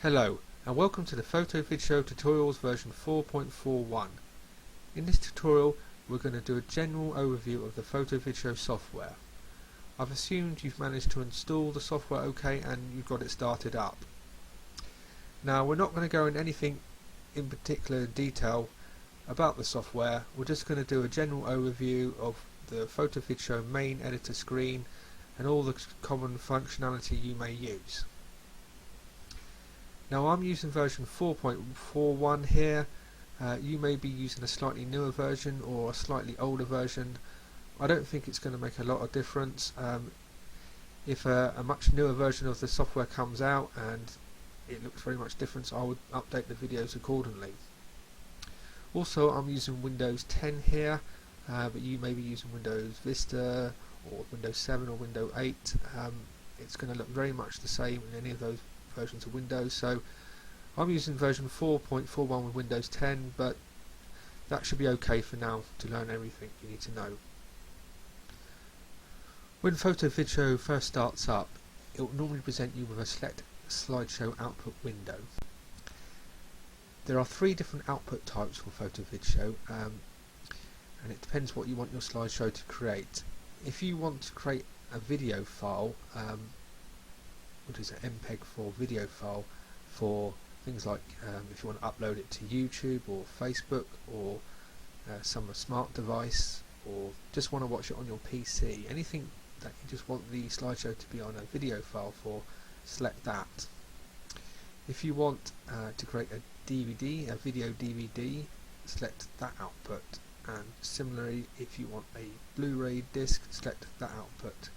Hello and welcome to the PhotoVidShow tutorials version 4.41. In this tutorial we're going to do a general overview of the PhotoVidShow software. I've assumed you've managed to install the software okay and you've got it started up. Now we're not going to go into anything in particular detail about the software, we're just going to do a general overview of the PhotoVidShow main editor screen and all the common functionality you may use. Now I'm using version 4.41 here. You may be using a slightly newer version or a slightly older version. I don't think it's going to make a lot of difference. If a much newer version of the software comes out and it looks very much different, I would update the videos accordingly. Also I'm using Windows 10 here, but you may be using Windows Vista or Windows 7 or Windows 8. It's going to look very much the same in any of those versions of Windows, so I'm using version 4.41 with Windows 10, but that should be okay for now to learn everything you need to know. When PhotoVidShow first starts up, it will normally present you with a select slideshow output window. There are three different output types for PhotoVidShow, and it depends what you want your slideshow to create. If you want to create a video file, which is an MPEG-4 video file for things like if you want to upload it to YouTube or Facebook or some smart device, or just want to watch it on your PC, anything that you just want the slideshow to be on a video file for, select that. If you want to create a DVD, a video DVD, select that output, and similarly if you want a Blu-ray disc, select that output.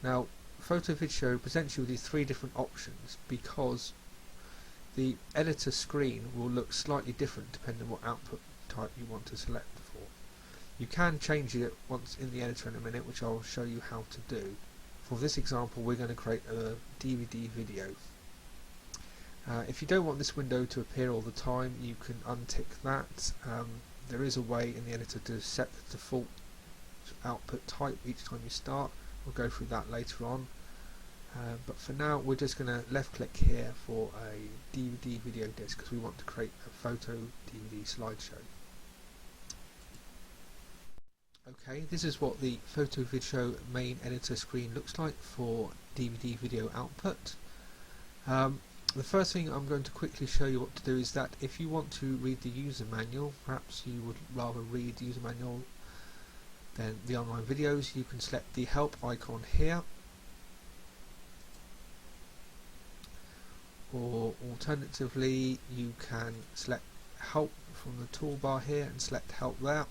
Now PhotoVidShow presents you with these three different options because the editor screen will look slightly different depending on what output type you want to select for. You can change it once in the editor in a minute, which I'll show you how to do. For this example we're going to create a DVD video. If you don't want this window to appear all the time, you can untick that. There is a way in the editor to set the default output type each time you start. We'll go through that later on, but for now we're just going to left click here for a DVD video disc because we want to create a photo DVD slideshow. Okay, this is what the PhotoVidShow main editor screen looks like for DVD video output. The first thing I'm going to quickly show you what to do is that if you want to read the user manual, perhaps you would rather read the user manual then the online videos, you can select the help icon here, or alternatively you can select help from the toolbar here and select help there.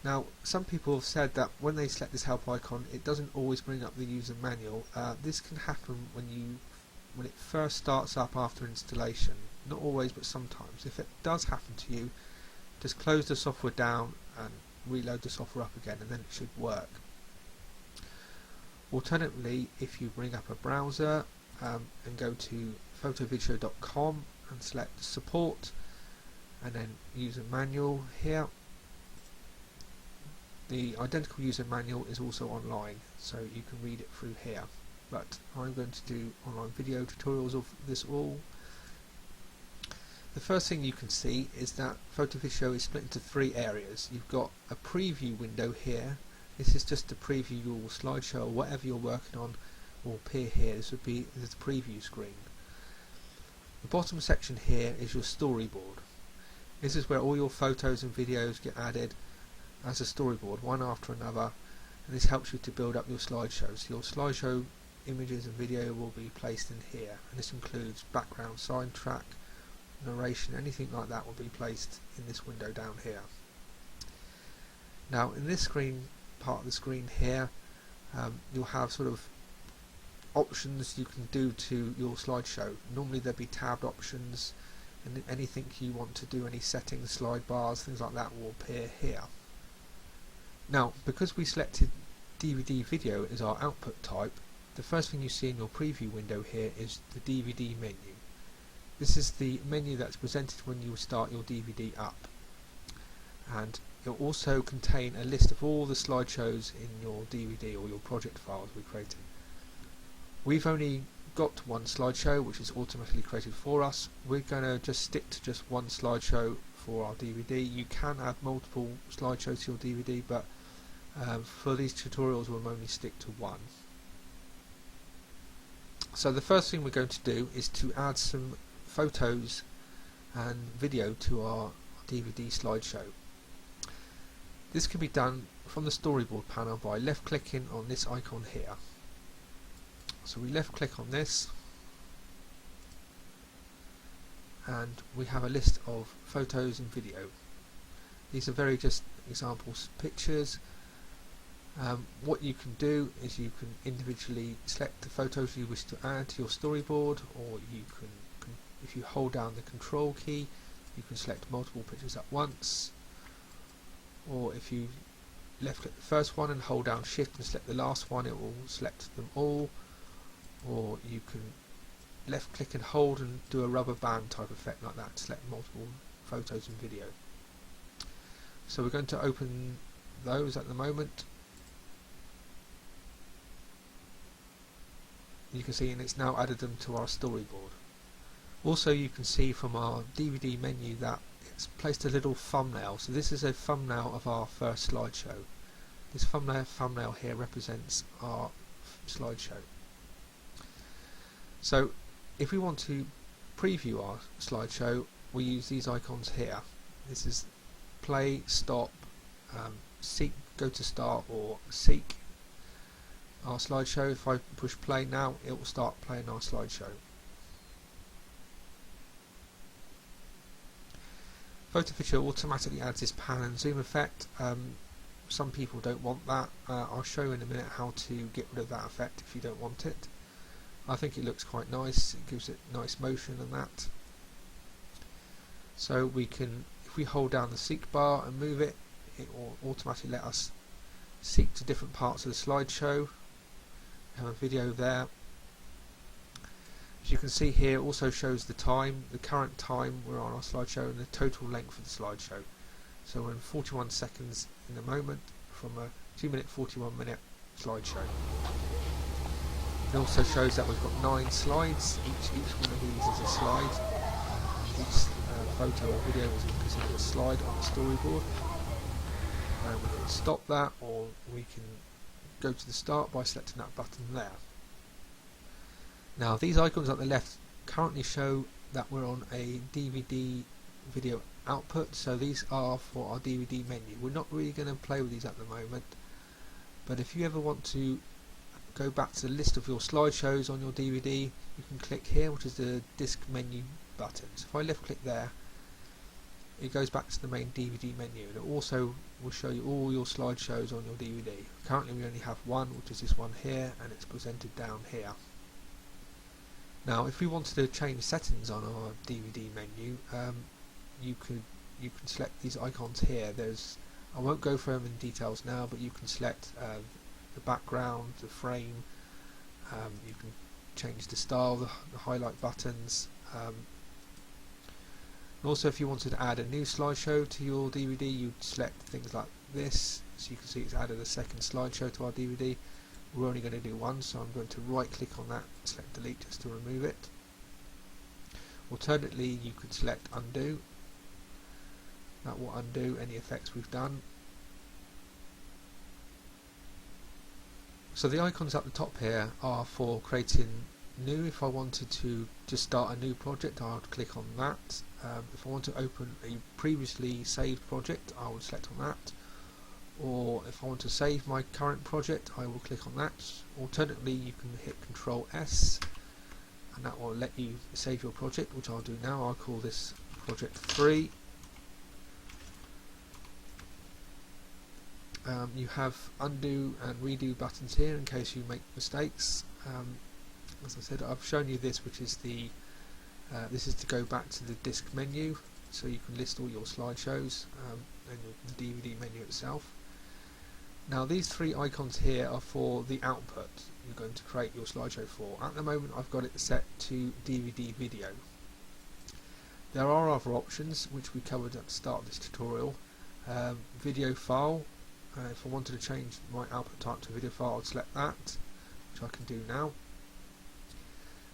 Now some people have said that when they select this help icon it doesn't always bring up the user manual. This can happen when it first starts up after installation, not always but sometimes. If it does happen to you, just close the software down and reload the software up again and then it should work. Alternatively, if you bring up a browser and go to photovidshow.com and select support and then user manual here, the identical user manual is also online, so you can read it through here, but I'm going to do online video tutorials of this all. The first thing you can see is that PhotoVidShow is split into three areas. You've got a preview window here. This is just to preview your slideshow or whatever you're working on will appear here. This would be the preview screen. The bottom section here is your storyboard. This is where all your photos and videos get added as a storyboard, one after another, and this helps you to build up your slideshow. So your slideshow images and video will be placed in here, and this includes background soundtrack, narration, anything like that will be placed in this window down here. Now in this screen, part of the screen here, you'll have sort of options you can do to your slideshow. Normally there'll be tabbed options, and anything you want to do, any settings, slide bars, things like that will appear here. Now because we selected DVD video as our output type, the first thing you see in your preview window here is the DVD menu. This is the menu that's presented when you start your DVD up, and it'll also contain a list of all the slideshows in your DVD or your project files we created. We've only got to one slideshow which is automatically created for us. We're going to just stick to just one slideshow for our DVD. You can add multiple slideshows to your DVD, but for these tutorials we'll only stick to one. So the first thing we're going to do is to add some photos and video to our DVD slideshow. This can be done from the storyboard panel by left clicking on this icon here. So we left click on this and we have a list of photos and video. These are very just examples pictures. What you can do is you can individually select the photos you wish to add to your storyboard, or you can, if you hold down the control key, you can select multiple pictures at once, or if you left click the first one and hold down shift and select the last one, it will select them all, or you can left click and hold and do a rubber band type effect like that to select multiple photos and video. So we're going to open those at the moment. You can see, and it's now added them to our storyboard. Also, you can see from our DVD menu that it's placed a little thumbnail. So this is a thumbnail of our first slideshow. This thumbnail here represents our slideshow. So if we want to preview our slideshow, we use these icons here. This is play, stop, seek, go to start, or seek our slideshow. If I push play now, it will start playing our slideshow. PhotoVidShow automatically adds this pan and zoom effect. Some people don't want that. I'll show you in a minute how to get rid of that effect if you don't want it. I think it looks quite nice. It gives it nice motion and that. So we can, if we hold down the seek bar and move it, it will automatically let us seek to different parts of the slideshow. We have a video there. As you can see here, it also shows the time, the current time we're on our slideshow, and the total length of the slideshow. So we're in 41 seconds in the moment from a 2-minute 41-minute slideshow. It also shows that we've got 9 slides. Each one of these is a slide. Each photo or video is considered a slide on the storyboard. And we can stop that, or we can go to the start by selecting that button there. Now these icons at the left currently show that we're on a DVD video output, so these are for our DVD menu. We're not really going to play with these at the moment, but if you ever want to go back to the list of your slideshows on your DVD, you can click here, which is the disc menu button. So if I left click there, it goes back to the main DVD menu, and it also will show you all your slideshows on your DVD. Currently we only have one, which is this one here, and it's presented down here. Now if we wanted to change settings on our DVD menu, you can select these icons here. I won't go through them in details now, but you can select the background, the frame, you can change the style, the highlight buttons. And also if you wanted to add a new slideshow to your DVD, you'd select things like this. So you can see it's added a second slideshow to our DVD. We're only going to do one, so I'm going to right click on that and select delete just to remove it. Alternatively, you could select undo. That will undo any effects we've done. So the icons at the top here are for creating new. If I wanted to just start a new project, I would click on that. If I want to open a previously saved project, I would select on that. Or if I want to save my current project, I will click on that. Alternatively, you can hit Ctrl S, and that will let you save your project, which I'll do now. I'll call this project 3. You have undo and redo buttons here in case you make mistakes. As I said, I've shown you this, which is this is to go back to the disc menu, so you can list all your slideshows and the DVD menu itself. Now these 3 icons here are for the output you're going to create your slideshow for. At the moment I've got it set to DVD video. There are other options which we covered at the start of this tutorial. Video file. If I wanted to change my output type to video file, I'd select that, which I can do now.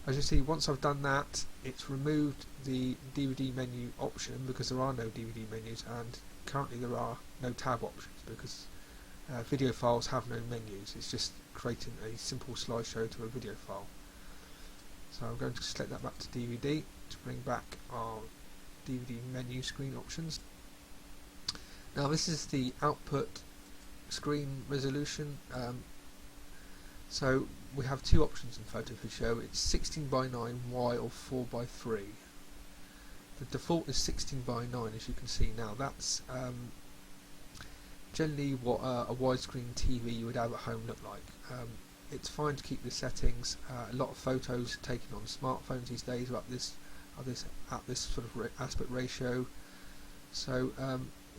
As you see, once I've done that, it's removed the DVD menu option because there are no DVD menus, and currently there are no tab options because video files have no menus. It's just creating a simple slideshow to a video file. So I'm going to select that back to DVD to bring back our DVD menu screen options. Now this is the output screen resolution. So we have two options in PhotoVidShow. It's 16 by 9 Y or 4 by 3. The default is 16 by 9, as you can see now. That's generally what a widescreen TV you would have at home look like. It's fine to keep the settings. A lot of photos taken on smartphones these days are at this sort of aspect ratio. So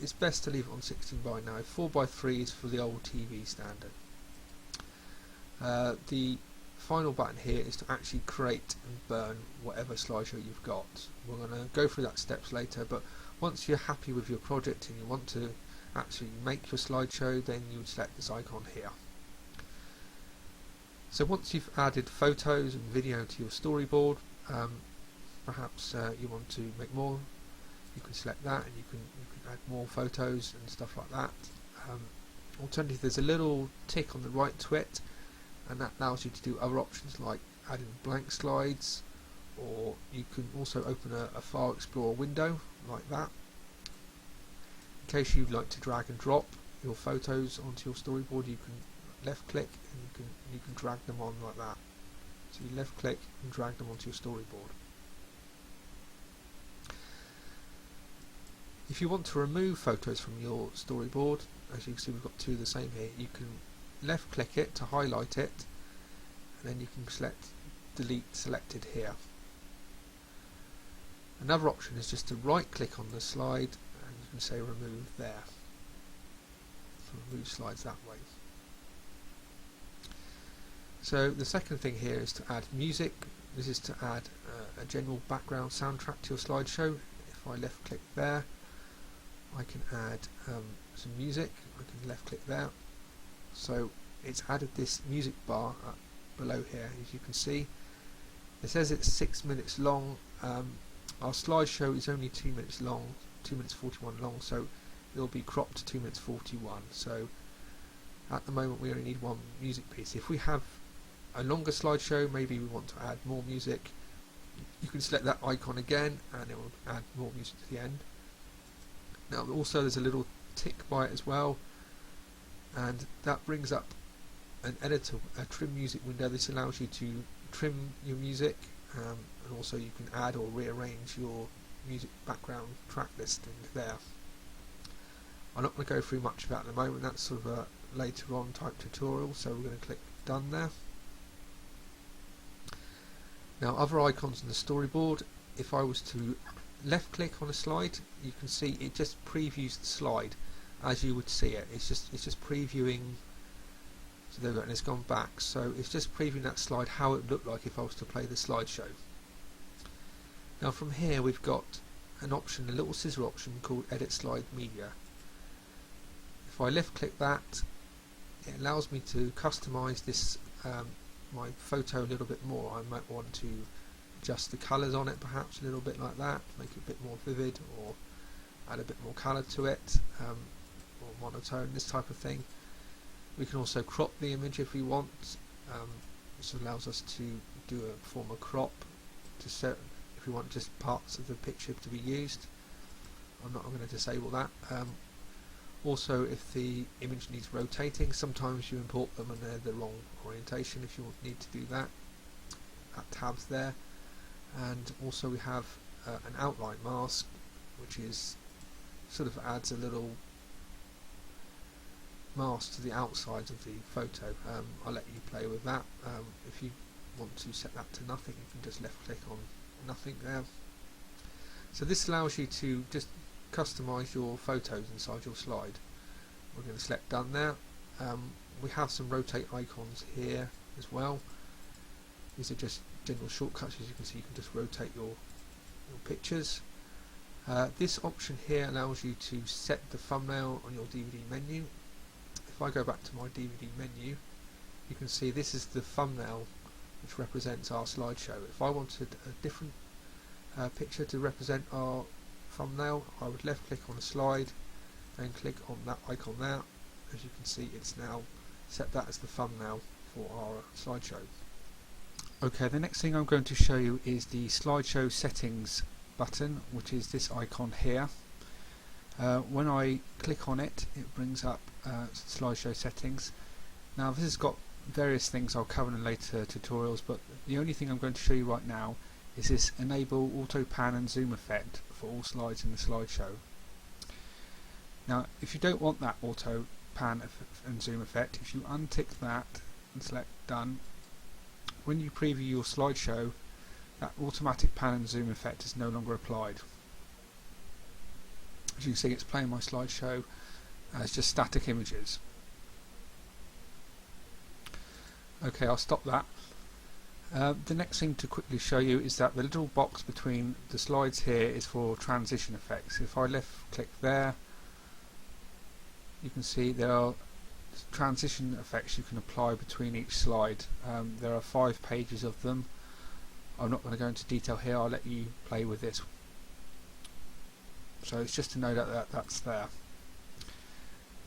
it's best to leave it on 16 by 9. 4 by 3 is for the old TV standard. The final button here is to actually create and burn whatever slideshow you've got. We're going to go through that steps later, but once you're happy with your project and you want to actually make your slideshow, then you would select this icon here. So once you've added photos and video to your storyboard, perhaps you want to make more, you can select that and you can add more photos and stuff like that. Alternatively, there's a little tick on the right to it, and that allows you to do other options like adding blank slides, or you can also open a file explorer window like that. In case you'd like to drag and drop your photos onto your storyboard, you can left click and you can drag them on like that. So you left click and drag them onto your storyboard. If you want to remove photos from your storyboard, as you can see we've got two of the same here, you can left click it to highlight it, and then you can select delete selected here. Another option is just to right click on the slide and you can say remove there. So remove slides that way. So the second thing here is to add music. This is to add a general background soundtrack to your slideshow. If I left click there, I can add some music. I can left click there. So it's added this music bar below here, as you can see. It says it's 6 minutes long. Our slideshow is only 2 minutes long, 2 minutes 41 long, so it'll be cropped to 2 minutes 41. So at the moment we only need one music piece. If we have a longer slideshow, maybe we want to add more music, you can select that icon again and it will add more music to the end. Now also there's a little tick by it as well, and that brings up an editor, a trim music window. This allows you to trim your music, and also you can add or rearrange your music background track listing there. I'm not going to go through much of that at the moment, that's sort of a later on type tutorial, so we're going to click done there. Now other icons in the storyboard, if I was to left click on a slide, you can see it just previews the slide as you would see it. It's just previewing. So there we go, and it's gone back. So it's just previewing that slide how it would look like if I was to play the slideshow. Now from here we've got an option, a little scissor option called Edit Slide Media. If I left click that, it allows me to customize this my photo a little bit more. I might want to adjust the colours on it perhaps a little bit like that, make it a bit more vivid, or add a bit more colour to it, or monotone, this type of thing. We can also crop the image if we want. This allows us to do a form of crop to set if we want just parts of the picture to be used. I'm going to disable that. Also, if the image needs rotating, sometimes you import them and they're the wrong orientation. If you need to do that, that tab's there. And also we have an outline mask, which is sort of adds a little mask to the outside of the photo. I'll let you play with that. If you want to set that to nothing, you can just left click on nothing there. So this allows you to just customize your photos inside your slide. We're going to select done there. We have some rotate icons here as well. These are just general shortcuts. As you can see, you can just rotate your pictures. This option here allows you to set the thumbnail on your DVD menu. If I go back to my DVD menu, you can see this is the thumbnail which represents our slideshow. If I wanted a different picture to represent our thumbnail, I would left click on a slide and click on that icon there. As you can see, it's now set that as the thumbnail for our slideshow. Okay, the next thing I'm going to show you is the slideshow settings button, which is this icon here. When I click on it, it brings up slideshow settings. Now this has got various things I'll cover in later tutorials, but the only thing I'm going to show you right now is this enable auto pan and zoom effect for all slides in the slideshow. Now if you don't want that auto pan and zoom effect, if you untick that and select done, when you preview your slideshow, that automatic pan and zoom effect is no longer applied. As you can see, it's playing my slideshow as just static images. Okay, I'll stop that. The next thing to quickly show you is that the little box between the slides here is for transition effects. If I left click there, you can see there are transition effects you can apply between each slide. There are 5 pages of them. I'm not going to go into detail here, I'll let you play with this. So it's just to know that that's there.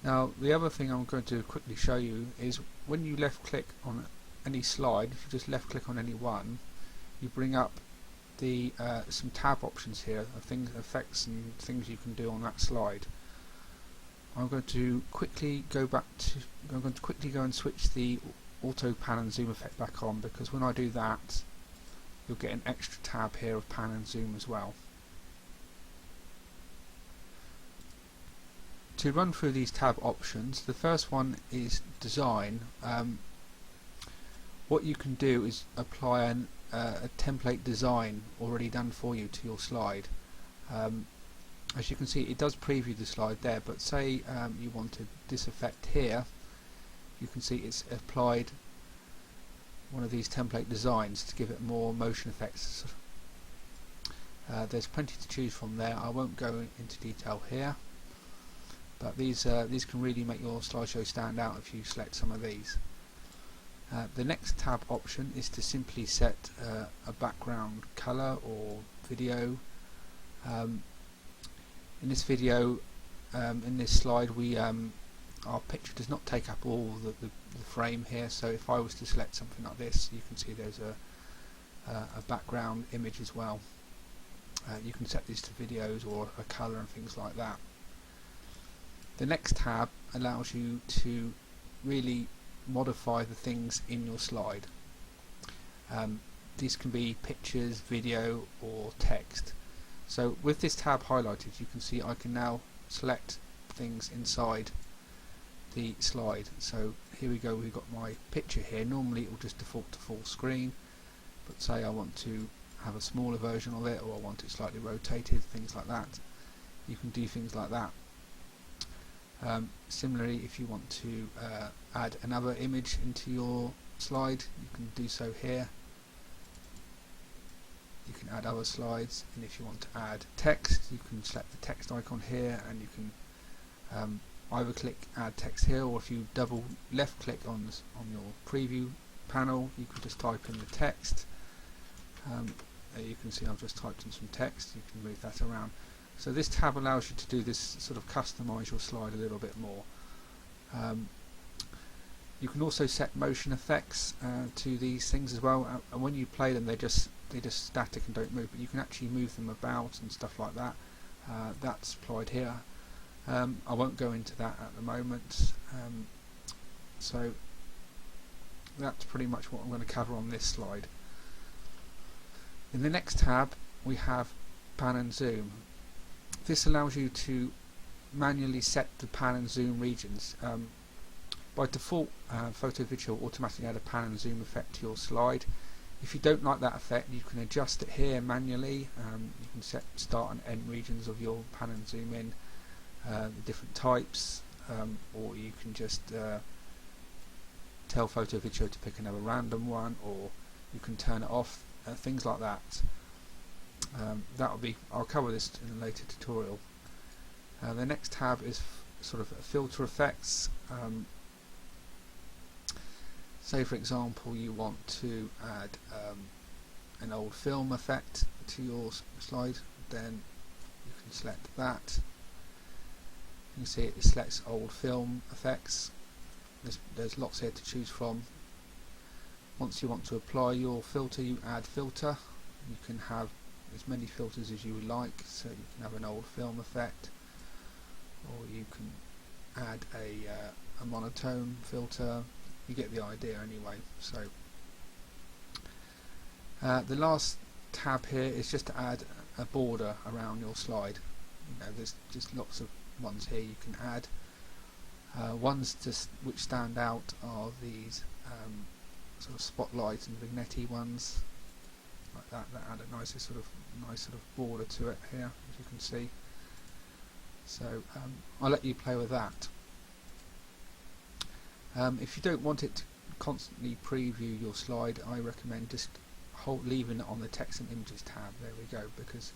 Now the other thing I'm going to quickly show you is when you left click on any slide, if you just left click on any one, you bring up the some tab options here of things, effects and things you can do on that slide. I'm going to quickly go and switch the auto pan and zoom effect back on, because when I do that you'll get an extra tab here of pan and zoom as well. To run through these tab options, the first one is design. What you can do is apply a template design already done for you to your slide. As you can see, it does preview the slide there, but say you wanted this effect here, you can see it's applied one of these template designs to give it more motion effects. There's plenty to choose from there. I won't go into detail here, but these can really make your slideshow stand out if you select some of these. The next tab option is to simply set a background color or video. In this video, in this slide, our picture does not take up all the frame here, so if I was to select something like this, you can see there's a background image as well. You can set these to videos or a color and things like that. The next tab allows you to really modify the things in your slide. These can be pictures, video or text. So with this tab highlighted, you can see I can now select things inside the slide. So here we go, we've got my picture here. Normally it will just default to full screen, but say I want to have a smaller version of it, or I want it slightly rotated, things like that. You can do things like that. Similarly, if you want to add another image into your slide, you can do so here. You can add other slides, and if you want to add text, you can select the text icon here, and you can either click add text here, or if you double left click on your preview panel, you can just type in the text. You can see I've just typed in some text. You can move that around. So this tab allows you to do this, sort of customize your slide a little bit more. You can also set motion effects to these things as well, and when you play them they're just static and don't move, but you can actually move them about and stuff like that. That's applied here. I won't go into that at the moment. So that's pretty much what I'm going to cover on this slide. In the next tab we have pan and zoom. This allows you to manually set the pan and zoom regions. By default, PhotoVidShow will automatically add a pan and zoom effect to your slide. If you don't like that effect, you can adjust it here manually. You can set start and end regions of your pan and zoom in, the different types, or you can just tell PhotoVidShow to pick another random one, or you can turn it off, things like that. I'll cover this in a later tutorial. The next tab is sort of filter effects. Say for example you want to add an old film effect to your slide, then you can select that. You can see it selects old film effects. There's lots here to choose from. Once you want to apply your filter, you add filter. You can have as many filters as you like, so you can have an old film effect, or you can add a monotone filter. You get the idea anyway. So the last tab here is just to add a border around your slide. There's just lots of ones here you can add. Ones which stand out are these sort of spotlight and vignette ones, like that add a nice sort of border to it here, as you can see. So I'll let you play with that. If you don't want it to constantly preview your slide, I recommend just leaving it on the text and images tab. There we go, because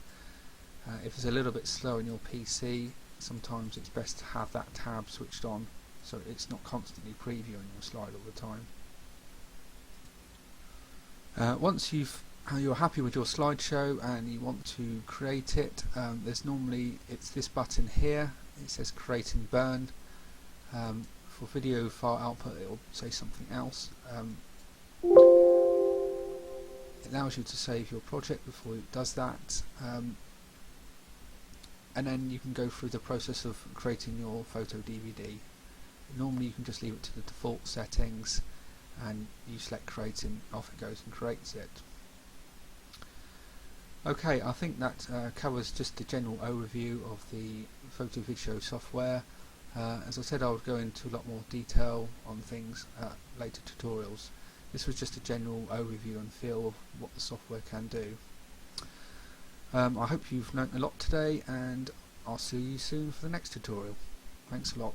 if it's a little bit slow on your PC, sometimes it's best to have that tab switched on so it's not constantly previewing your slide all the time. Once you're happy with your slideshow and you want to create it, it's this button here. It says create and burn. For video file output it will say something else. It allows you to save your project before it does that, and then you can go through the process of creating your photo DVD. Normally you can just leave it to the default settings and you select create and off it goes and creates it. Okay, I think that covers just a general overview of the PhotoVidShow software. As I said, I would go into a lot more detail on things later tutorials. This was just a general overview and feel of what the software can do. I hope you've learnt a lot today, and I'll see you soon for the next tutorial. Thanks a lot.